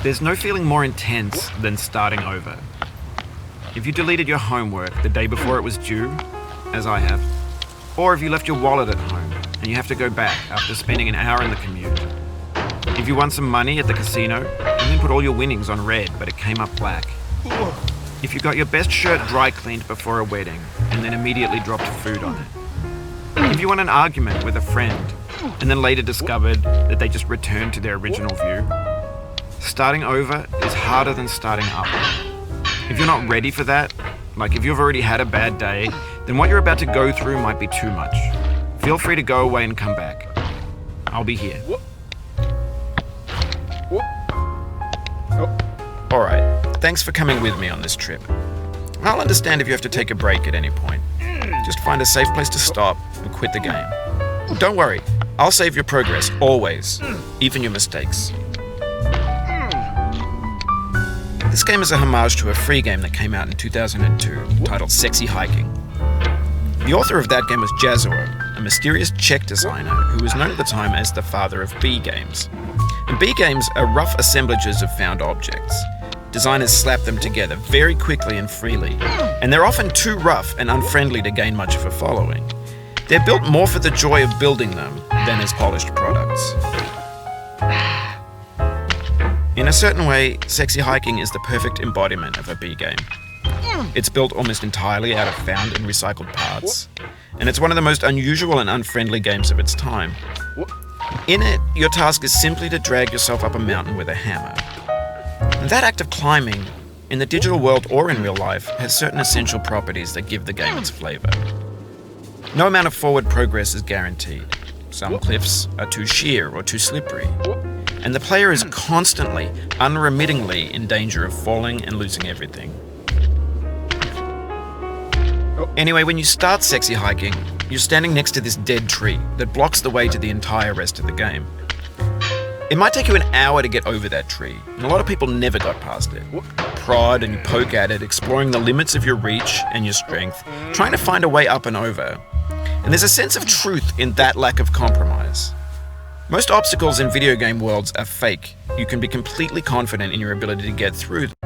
There's no feeling more intense than starting over. If you deleted your homework the day before it was due, as I have, or if you left your wallet at home and you have to go back after spending an hour in the commute. If you won some money at the casino and then put all your winnings on red but it came up black. If you got your best shirt dry cleaned before a wedding and then immediately dropped food on it. If you won an argument with a friend and then later discovered that they just returned to their original view. Starting over is harder than starting up. If you're not ready for that, like if you've already had a bad day, then what you're about to go through might be too much. Feel free to go away and come back. I'll be here. Alright, thanks for coming with me on this trip. I'll understand if you have to take a break at any point. Just find a safe place to stop and quit the game. Don't worry, I'll save your progress, always, even your mistakes. This game is a homage to a free game that came out in 2002 titled Sexy Hiking. The author of that game was Jazuo, a mysterious Czech designer who was known at the time as the father of B games. And B games are rough assemblages of found objects. Designers slap them together very quickly and freely, and they're often too rough and unfriendly to gain much of a following. They're built more for the joy of building them than as polished products. In a certain way, Sexy Hiking is the perfect embodiment of a B game. It's built almost entirely out of found and recycled parts, and it's one of the most unusual and unfriendly games of its time. In it, your task is simply to drag yourself up a mountain with a hammer. And that act of climbing, in the digital world or in real life, has certain essential properties that give the game its flavor. No amount of forward progress is guaranteed. Some cliffs are too sheer or too slippery. And the player is constantly, unremittingly in danger of falling and losing everything. Anyway, when you start Sexy Hiking, you're standing next to this dead tree that blocks the way to the entire rest of the game. It might take you an hour to get over that tree, and a lot of people never got past it. Prod and poke at it, exploring the limits of your reach and your strength, trying to find a way up and over. And there's a sense of truth in that lack of compromise. Most obstacles in video game worlds are fake. You can be completely confident in your ability to get through them.